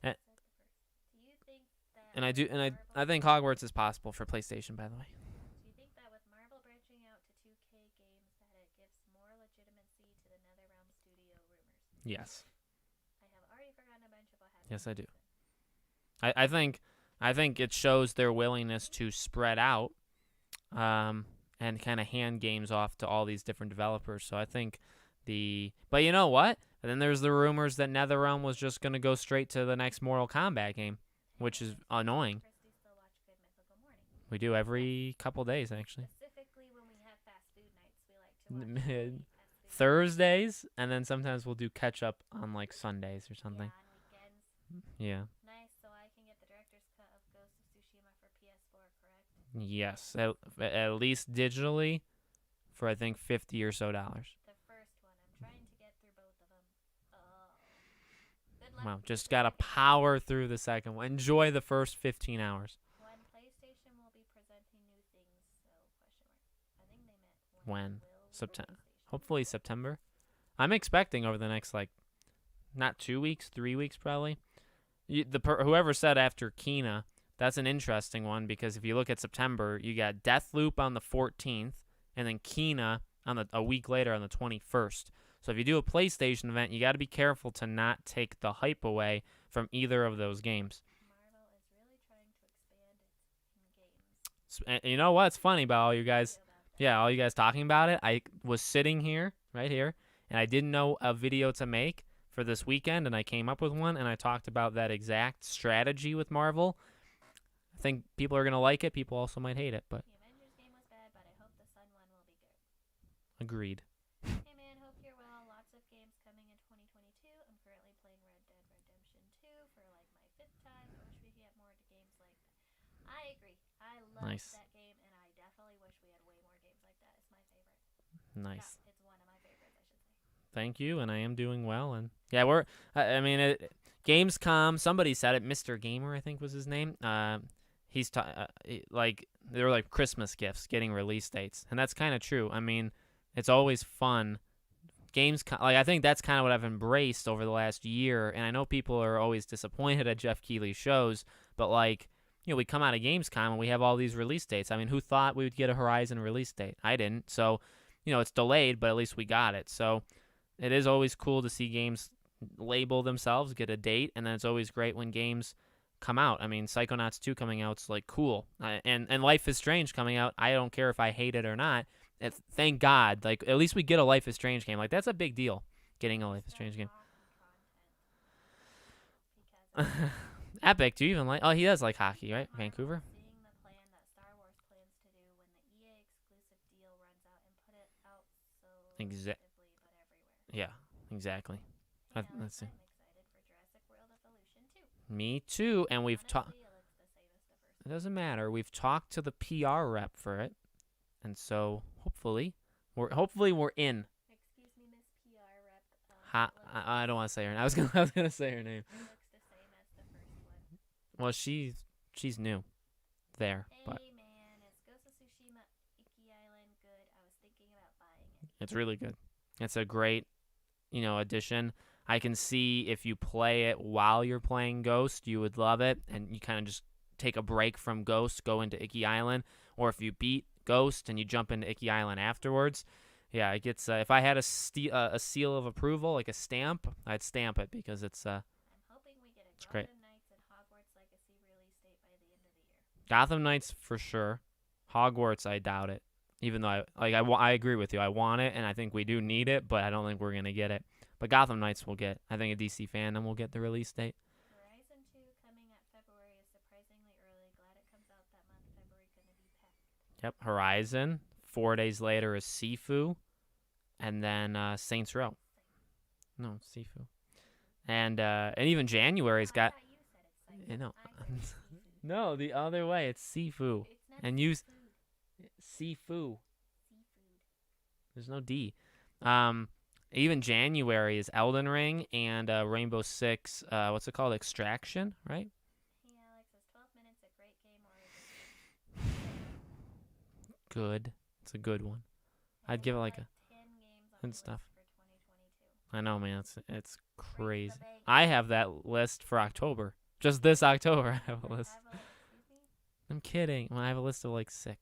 He Eh. said the first. Do you think that? And I do, with and I Marvel- think Hogwarts is possible for PlayStation, by the way. Do you think that with Marvel branching out to 2K games, that it gives more legitimacy to the NetherRealm studio rumors? Yes. I have already forgotten a bunch of what happened. Yes, I do. then. I think it shows their willingness to spread out, and kind of hand games off to all these different developers. So I think but you know what? And then there's the rumors that NetherRealm was just gonna go straight to the next Mortal Kombat game, which is annoying. Christy still watch Good Mythical Morning. We do every couple days actually. Specifically when we have fast food nights, we like to watch Mid- fast food. Thursdays, and then sometimes we'll do catch up on like Sundays or Yeah, something. on weekends. Yeah. Nice, so I can get the director's cut of Ghost of Tsushima for PS4, correct? Yes, at least digitally, for I think $50 or so. The first one. I'm trying to get through both of them. Oh. Good luck. Wow, with just the gotta second one. power through the second one. Enjoy the first 15 hours. When PlayStation will be presenting new things, so question mark. I think they meant When? will September. PlayStation. Hopefully September. I'm expecting over the next like, not 2 weeks, 3 weeks probably. Whoever said after Kina, that's an interesting one because if you look at September, you got Deathloop on the 14th, and then Kina on a week later on the 21st. So if you do a PlayStation event, you got to be careful to not take the hype away from either of those games. Marvel is really trying to expand its in games. And you know what's funny about all you guys? Feel about that. Yeah, all you guys talking about it. I was sitting here, right here, and I didn't know a video to make for this weekend, and I came up with one, and I talked about that exact strategy with Marvel. I think people are going to like it. People also might hate it, but The Avengers game was bad, but I hope the Sun one will be good. agreed. Hey man, hope you're well. Lots of games coming in 2022. I'm currently playing Red Dead Redemption 2 for like my 5th time. I wish we get more games like that. I agree. I love Nice. that game, and I definitely wish we had way more games like that. It's my favorite. Nice. Yeah, it's one of my favorites, I should say. Thank you, and I am doing well. And yeah, I mean, Gamescom. Somebody said it. Mr. Gamer, I think was his name. Like they were like Christmas gifts, getting release dates, and that's kind of true. I mean, it's always fun. Like I think that's kind of what I've embraced over the last year, and I know people are always disappointed at Jeff Keighley's shows, but like, we come out of Gamescom and we have all these release dates. I mean, who thought we would get a Horizon release date? I didn't. So, it's delayed, but at least we got it. So, it is always cool to see games label themselves, get a date, and then it's always great when games come out. I mean, Psychonauts 2 coming out's like cool, and Life is Strange coming out. I don't care if I hate it or not. Thank God, like at least we get a Life is Strange game. Like that's a big deal, getting a Life is Strange game. Epic, do you even like? Oh, he does like hockey, right? Vancouver. Seeing the plan that Star Wars plans to do when the EA exclusive deal runs out and put it out selectively but everywhere. Yeah, exactly. Hey, Let's see. I'm excited for Jurassic World Evolution 2. Me too, and we've talked. Honestly, it looks the same as the first It one. doesn't matter. We've talked to the PR rep for it, and so hopefully we're in. Excuse me, Miss PR rep. I don't want to say her name. I was gonna say her name. It looks the same as the first one. Well, she's new there, but Hey man, is Ghost of Tsushima Iki Island good? I was thinking about buying it. it's really good. It's a great, addition. I can see if you play it while you're playing Ghost, you would love it, and you kind of just take a break from Ghost, go into Iki Island, or if you beat Ghost and you jump into Iki Island afterwards. Yeah, it gets. If I had a seal of approval, like a stamp, I'd stamp it because it's. I'm hoping we get a It's great. Gotham Knights and Hogwarts Legacy release date by the end of the year. Gotham Knights for sure. Hogwarts, I doubt it. Even though I agree with you, I want it, and I think we do need it, but I don't think we're gonna get it. But Gotham Knights will get. I think a DC fandom will get the release date. Horizon 2 coming at February is surprisingly early. Glad it comes out that month. February gonna be packed. Yep, Horizon. 4 days later is Sifu, and then Saints Row. No, Sifu. And even January's got. I thought you said it's No, I said it's seafood. no, the other way. It's Sifu. It's not And you seafood. Sifu. Seafood. There's no D. Even January is Elden Ring and Rainbow Six. What's it called? Extraction, right? Hey Alex, is 12 minutes a great game or is it Good. It's a good one. Hey, I'd give it we like have a 10 games on and the stuff. list for 2022. I know, man. It's crazy. Break the bank. I have that list for October. Just this October, I have a list. Excuse me? I'm kidding. Well, I have a list of like 5.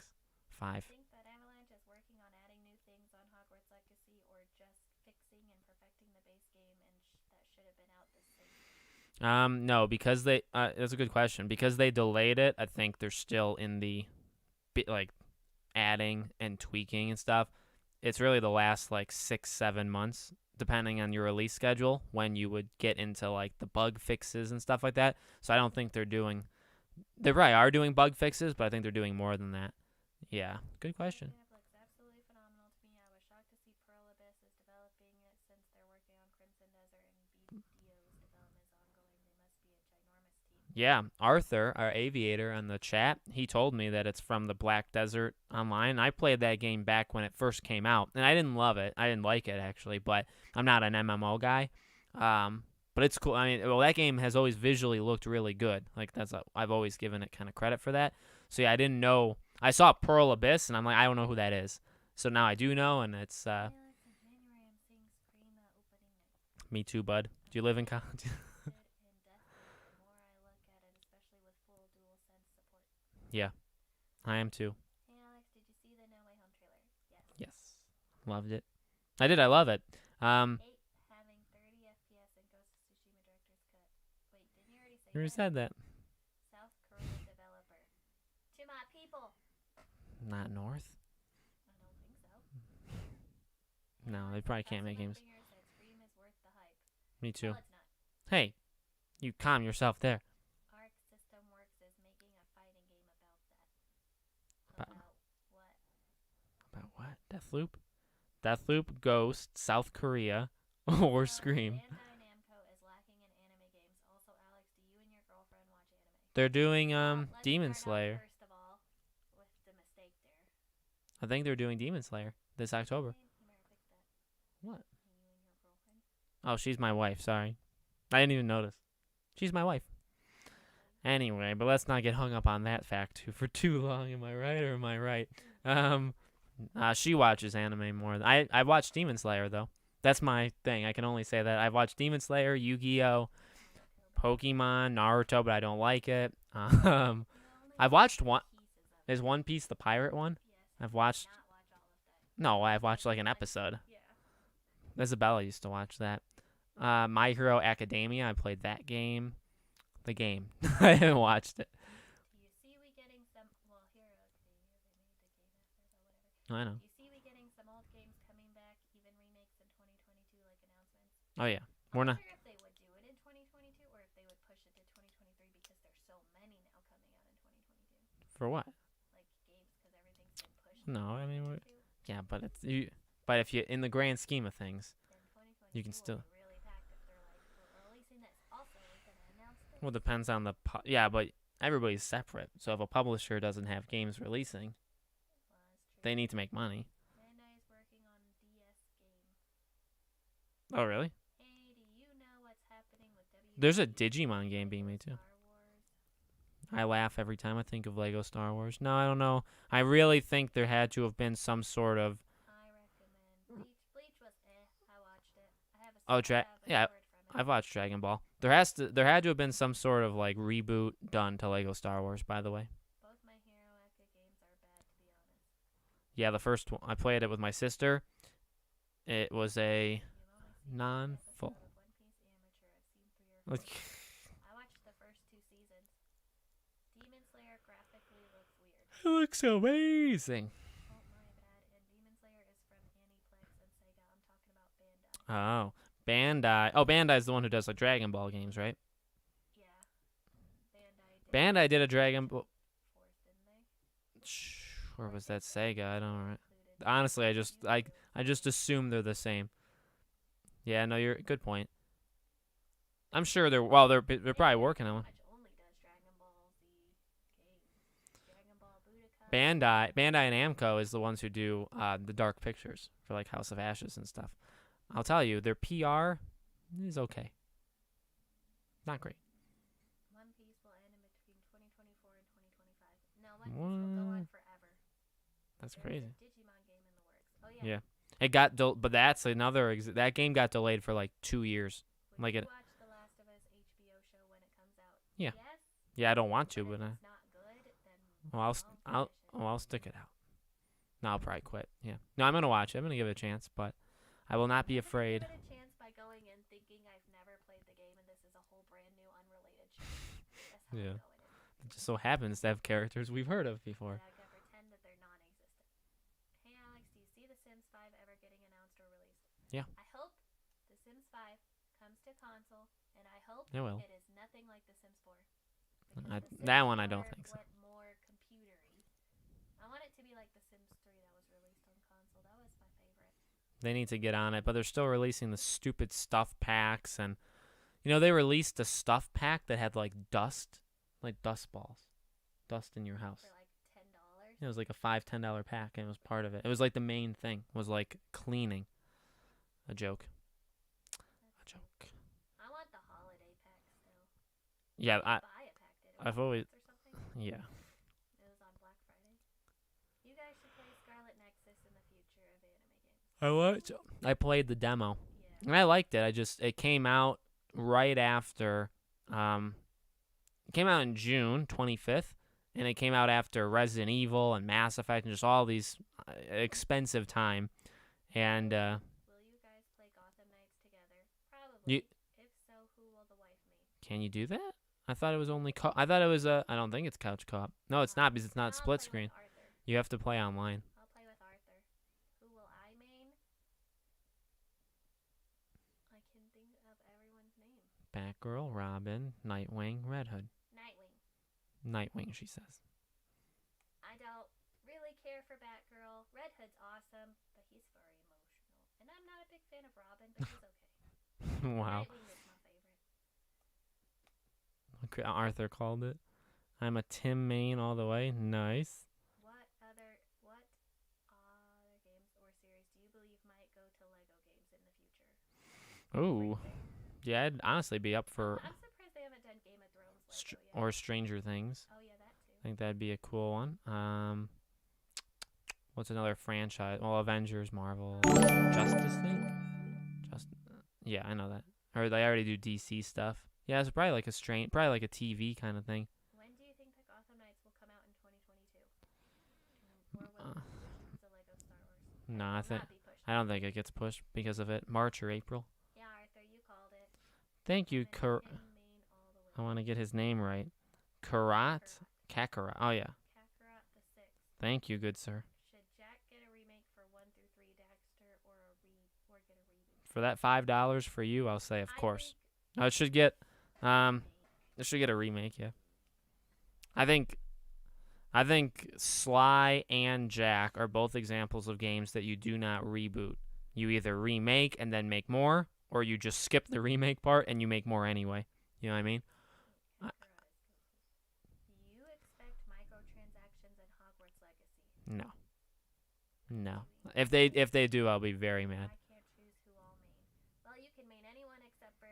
I think that Avalanche is working on adding new things on Hogwarts Legacy or just fixing and perfecting the base game and that should have been out this same. No, because they. That's a good question. Because they delayed it, I think they're still in the, like, adding and tweaking and stuff. It's really the last like 6-7 months, depending on your release schedule, when you would get into like the bug fixes and stuff like that. So I don't think they're doing. They probably are doing bug fixes, but I think they're doing more than that. Yeah, good question. It looks absolutely phenomenal to me. I was shocked to see Pearl Abyss is developing it since they're working on Crimson Desert and BDO's development is ongoing. They must be a ginormous team. Yeah, Arthur, our aviator on the chat, he told me that it's from the Black Desert Online. I played that game back when it first came out, and I didn't love it. I didn't like it, actually, but I'm not an MMO guy. But it's cool. I mean, well, that game has always visually looked really good. Like, I've always given it kind of credit for that. So, yeah, I didn't know. I saw Pearl Abyss, and I'm like, I don't know who that is. So now I do know, and it's Alex, in January, I'm seeing Scream opening night. me too, bud. Do you live in college? And definitely, the more I look at it, especially with full DualSense support. Yeah, I am too. Hey Alex, did you see the No Way Home trailer? Yes. Yes, loved it. I did. I love it. 8 having 30 FPS and Ghost of Tsushima director's cut. Wait, didn't you already say You already that? said that. South Korea developer. To my people. Not North. I don't think so. No, they Alex, probably I've got can't make some games. fingers Me too. Well, it's not. Hey, you calm yourself there. Arc System Works is making a fighting game about that. About, About what? about what? Deathloop? Deathloop, Ghost, South Korea, or Scream. Bandai Namco is lacking in anime games. Also, Alex, do you and your girlfriend watch anime? They're doing Let's Demon start out Slayer. first of all with the mistake there. I think they're doing Demon Slayer this October. You better fix that. What? You and your girlfriend. Oh, she's my wife. Sorry. I didn't even notice. She's my wife. Anyway, but let's not get hung up on that fact for too long. Am I right or am I right? She watches anime more. I watched Demon Slayer though. That's my thing. I can only say that I've watched Demon Slayer, Yu-Gi-Oh, Pokemon, Naruto, but I don't like it. I've watched one. Is One Piece the pirate one? I've watched. No, I've watched like an episode. Yeah. Isabella used to watch that. My Hero Academia. I played that game. The game. I haven't watched it. You see, we getting some. Well, Hero Academia. They made the game after, but whatever. I know. You see, we getting some old games coming back, even remakes in 2022, like announcements. Oh yeah. I We're not. wonder if they would do it in 2022 or if they would push it to 2023 because there's so many now coming out in 2022. For what? Like games, because everything's been pushed. No, I mean, 2022. yeah, but it's you. But if you, in the grand scheme of things, Then 2022 you can still. will be really packed if they're like, we're releasing this. Also, we're gonna announce this. Well, depends on the. Yeah, but everybody's separate. So if a publisher doesn't have games releasing, Well, that's true. they need to make money. Bandai is working on DS game. Oh really? Hey, do you know what's happening with WWE? There's a Digimon game being made too. Star Wars. I laugh every time I think of Lego Star Wars. No, I don't know. I really think there had to have been some sort of. I recommend Bleach. Bleach was I watched it. I have a. Oh, I have a yeah. sword from it. I've watched Dragon Ball. There had to have been some sort of like reboot done to Lego Star Wars. By the way. Both my Hero Acca games are bad, to be honest. Yeah, the first one I played it with my sister. It was a You've only seen one non-full. episode of One Piece Amateur. I've seen 3 or 4. Like, I watched the first 2 seasons. Demon Slayer graphically looks weird. it looks amazing. Oh my bad. And Demon Slayer is from Aniplex and Sega. I'm talking about Bandai. Oh, Bandai. Oh, Bandai's the one who does like Dragon Ball games, right? Yeah. Bandai did a Dragon Ball. Fourth, didn't they? Or was that Sega? I don't know. Honestly, I just assume they're the same. Yeah, no, you're good point. I'm sure they're they're probably working on one. Only does Dragon Ball Z games. Dragon Ball Budokai. Bandai and Namco is the ones who do the dark pictures for like House of Ashes and stuff. I'll tell you, their PR is okay. Not great. One Piece will end in between 2024 and 2025. No, One Piece will go on forever. That's There's crazy. a Digimon game in the works. Oh yeah. Yeah. It got but that's another that game got delayed for like 2 years. Would Like you it. watch the Last of Us HBO show when it comes out? Yeah. Yes. Yeah, I don't want to, But but if it's not good, then well, I'll stick it out. No, I'll probably quit. Yeah. No, I'm gonna watch it. I'm gonna give it a chance, but I will not be afraid. Give it a chance by going in thinking I've never played the game and this is a whole brand new unrelated show. That's how Yeah. I'm going in. It just so happens to have characters we've heard of before. And I can pretend that they're non-existent. Hey Alex, do you see The Sims 5 ever getting announced or released? Yeah. I hope The Sims 5 comes to console, and I hope It will. it is nothing like The Sims 4. That one I don't think so. Went more computery. I want it to be like The Sims 3 that was released on console. That was my favorite. They need to get on it, but they're still releasing the stupid stuff packs, and they released a stuff pack that had like dust balls, dust in your house. For like $10. It was like a $5-10 pack, and it was part of it. It was like the main thing was like cleaning. A joke. A joke. I want the holiday pack still. Yeah, Buy a pack, did it? I've always Or something? yeah. It was on Black Friday. You guys should play Scarlet Nexus in the future of anime games. I played the demo. Yeah. And I liked it. It came out right after it came out in June 25th, and it came out after Resident Evil and Mass Effect and just all these expensive time. And Will you guys play Gotham Knights together? Probably. If so, who will the wife meet? can you do that? I thought it was only I thought it was I don't think it's couch co-op. No, it's not because it's not I'll split play screen. with Arthur. You have to play online. I'll play with Arthur. Who will I main? I can think of everyone Batgirl, Robin, Nightwing, Red Hood. Nightwing, she says. I don't really care for Batgirl. Red Hood's awesome, but he's very emotional. And I'm not a big fan of Robin, but he's okay. Wow. Nightwing is my favorite. Okay, Arthur called it. I'm a Tim Main all the way. Nice. What other games or series do you believe might go to Lego games in the future? Ooh. Yeah, I'd honestly be up for I'm surprised they haven't done Game of Thrones Lego yet. or Stranger Things. Oh yeah, that too. I think that'd be a cool one. What's another franchise? Well, Avengers, Marvel, Justice League. Yeah, I know that. Or they already do DC stuff. Yeah, it's probably like probably like a TV kind of thing. When do you think the Gotham Knights will come out in 2022? Or will it be pushed because of Lego Star Wars? Nah, It will not be pushed. I don't think it gets pushed because of it. March or April. Yeah, Arthur, you called it. Thank you, Tim Main all the way. I want to get his name right. Kakarot. Oh yeah. Kakarot the Sixth. Thank you, good sir. Should Jack get a remake for 1 through 3 Dexter or get a reboot? For that $5 for you, I'll say of course. No, it should get a remake, yeah. I think Sly and Jack are both examples of games that you do not reboot. You either remake and then make more, or you just skip the remake part and you make more anyway. You know what I mean? Do you expect microtransactions in Hogwarts Legacy? No. If they do, I'll be very mad. I can't choose who I'll main. Well, you can main anyone except for...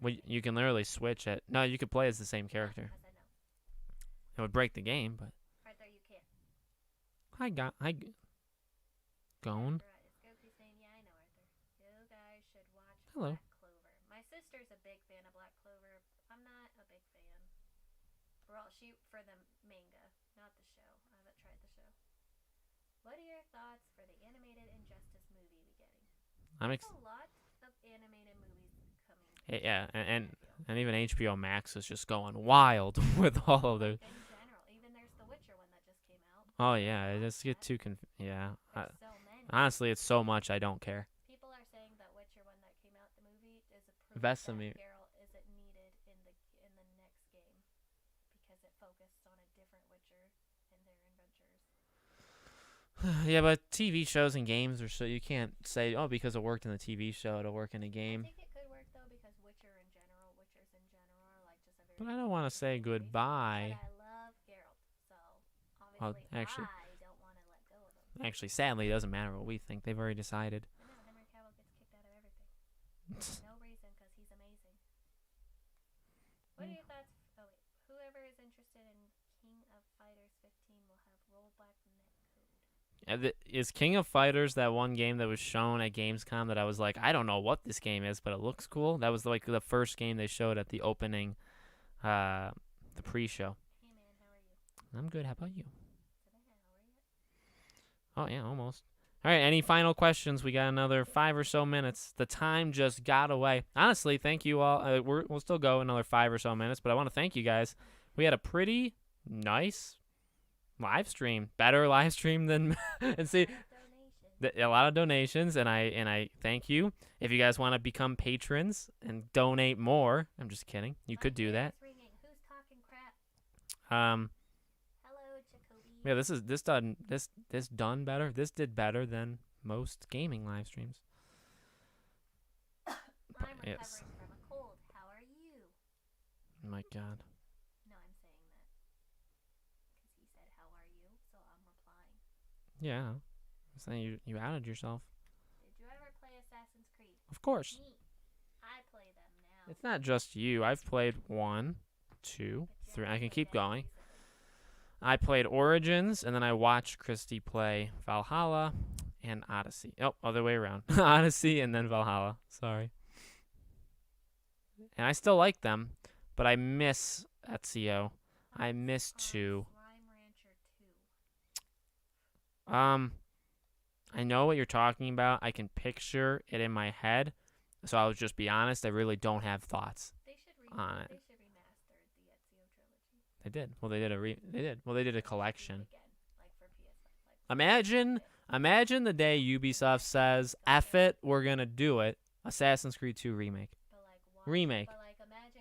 Well, you can literally switch it. No, you could play as the same character. I said no. It would break the game, but... Arthur, you can't. Gone. Is Goku saying, yeah, I know, Arthur. You guys should watch Hello. Black Clover. My sister's a big fan of Black Clover. I'm not a big fan. For the manga, not the show. I haven't tried the show. What are your thoughts for the animated Injustice movie we getting? There's a lot of animated movies coming. Yeah, and even HBO Max is just going wild with all of those. In general, even there's the Witcher one that just came out. Oh yeah, it just get too yeah. There's so many. Honestly, it's so much I don't care. People are saying that Witcher one that came out, the movie, is a proof Vesemir. that Geralt isn't needed in the next game because it focused on a different Witcher and their adventures. Yeah, but TV shows and games are so you can't say because it worked in the TV show it'll work in a game. I think it could work though because Witchers in general are like just a very. But I don't want to say goodbye. But I love Geralt, so Well, obviously I don't want to let go of him. Actually, sadly, it doesn't matter what we think. They've already decided. I know Henry Cavill gets kicked out of everything. For no reason because he's amazing. What are your thoughts? Oh wait, whoever is interested in King of Fighters 15 will have rollback net code. Is King of Fighters that one game that was shown at Gamescom that I was like, I don't know what this game is, but it looks cool? That was like the first game they showed at the opening, the pre-show. Hey man, how are you? I'm good. How about you? How are you? Oh, yeah, almost. All right, any final questions? We got another 5 or so minutes. The time just got away. Honestly, thank you all. We'll still go another 5 or so minutes, but I want to thank you guys. We had a pretty nice live stream. Better live stream than... and see, a lot of donations, and I thank you. If you guys want to become patrons and donate more, I'm just kidding. You could do that. Who's talking crap? Yeah, this done better. This did better than most gaming live streams. I'm recovering Yes. from a cold. How are you? My God. No, I'm saying that because he said, "How are you?" So I'm replying. Yeah. I'm saying you outed yourself. Did you ever play Assassin's Creed? Of course. Me. I play them now. It's not just you. I've played 1, 2, 3. I can keep going. I played Origins, and then I watched Christy play Valhalla and Odyssey. Oh, other way around. Odyssey and then Valhalla. Sorry. And I still like them, but I miss Ezio. I miss 2. Slime Rancher 2. I know what you're talking about. I can picture it in my head. So I'll just be honest. I really don't have thoughts They should on it. They should remaster the Ezio trilogy. They did. Well, they did. Well, they did a collection. Again, like for PS5. Imagine the day Ubisoft says, "F it, we're gonna do it." Assassin's Creed 2 remake. But like Remake. But like imagine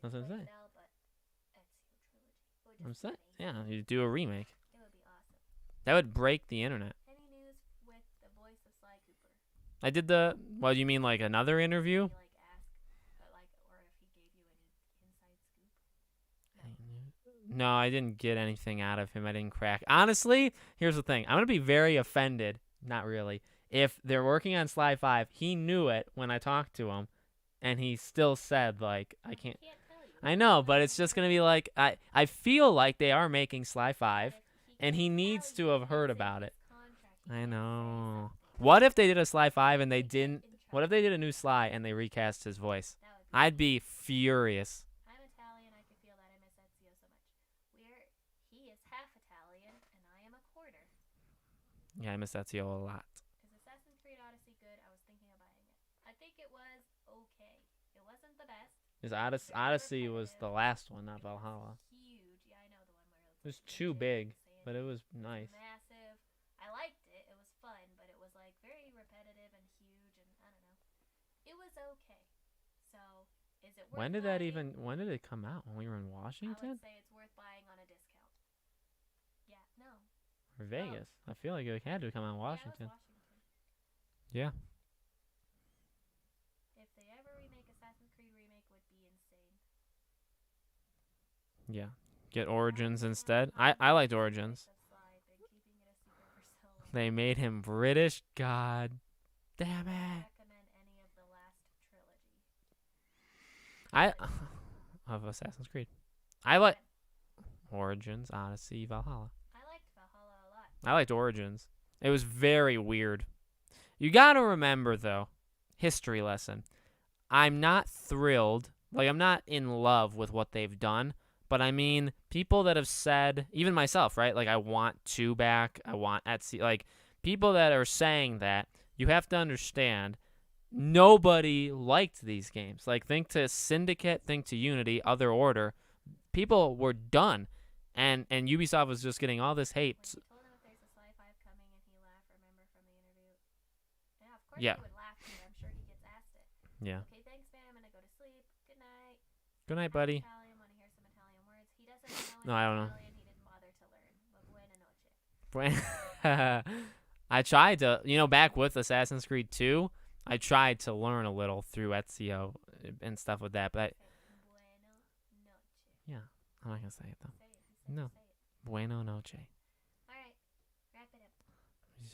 That's what I'm saying. played Bell, but Ezio trilogy. It would I'm just saying. be amazing. Yeah, you do a remake. It would be awesome. That would break the internet. Any news with the voice of Sly Cooper? I did the. Well, you mean like another interview? He like asked, or if he gave you any inside scoop? No, I didn't get anything out of him. I didn't crack. Honestly, here's the thing. I'm gonna be very offended. Not really. If they're working on Sly 5, he knew it when I talked to him, and he still said like, I can't. Can't tell you. I know, but it's just gonna be like I feel like they are making Sly 5, and he can't needs tell to you, have heard it's in about his it. contract. He I can't say know. something. What if they did a Sly 5 and they They get didn't? in What if trouble. they did a new Sly and they recast his voice? That would be I'd be furious. I'm Italian. I can feel that. I miss Ezio so much. He is half Italian, and I am a quarter. Yeah, I miss Ezio a lot. Is Assassin's Creed Odyssey good? I was thinking of buying it. I think it was okay. It wasn't the best. His Very Odyssey was the repetitive. last one, not It was Valhalla. huge. Yeah, I know the one where It was it's like too legit big, insane. but it was It was nice. massive. I liked it. It was fun, but it was like very repetitive and huge, and I don't know. It was okay. So, is it worth When did that buying? even? When did it come out? When we were in I Washington would say it's worth buying on a discount. Yeah, no. or Vegas? I feel like it had to come out in Washington. Yeah, it was Washington. Yeah. If they ever remake Assassin's Creed remake, would be insane. Yeah. Get Origins instead. I liked Origins. They made him British. God damn it. Recommend any of the last trilogy. Of Assassin's Creed. I like Origins, Odyssey, Valhalla. I liked Valhalla a lot. I liked Origins. It was very weird. You got to remember though, history lesson. I'm not thrilled. Like I'm not in love with what they've done, but I mean, people that have said, even myself, right? Like I want 2 back. I want Etsy. Like people that are saying that, you have to understand nobody liked these games. Like think to Syndicate, think to Unity, Other Order. People were done. And Ubisoft was just getting all this hate. When he told him if there's a Sly 5 coming and he laughed, remember from the interview? Yeah, of course Yeah. he would laugh because I'm sure he gets asked it. Yeah. Okay, thanks, man. I'm going to go to sleep. Good night. Good night, buddy. Italian, want to hear some Italian words? He doesn't know No, any I don't know. Italian. He didn't bother to learn. But buona noche. I tried to, back with Assassin's Creed 2, I tried to learn a little through Ezio and stuff with that, but Say buona noche. yeah, I'm not gonna say it though. Say it. He said No. say it. Buena noche. All right. Wrap it up.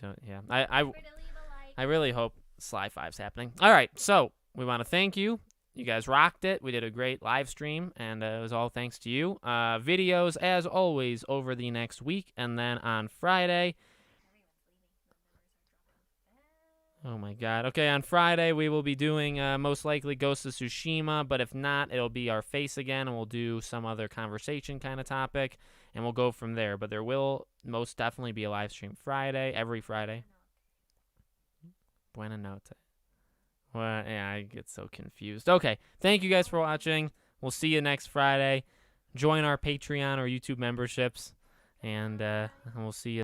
So yeah, Remember to leave a like. I really hope Sly 5's happening. All right, so we want to thank you. You guys rocked it. We did a great live stream, and it was all thanks to you. Videos, as always, over the next week, and then on Friday. Oh my God. Okay, on Friday we will be doing most likely Ghost of Tsushima, but if not, it'll be our face again, and we'll do some other conversation kind of topic, and we'll go from there. But there will most definitely be a live stream Friday, every Friday. Buena notte. Well, yeah, I get so confused. Okay, thank you guys for watching. We'll see you next Friday. Join our Patreon or YouTube memberships, and we'll see you.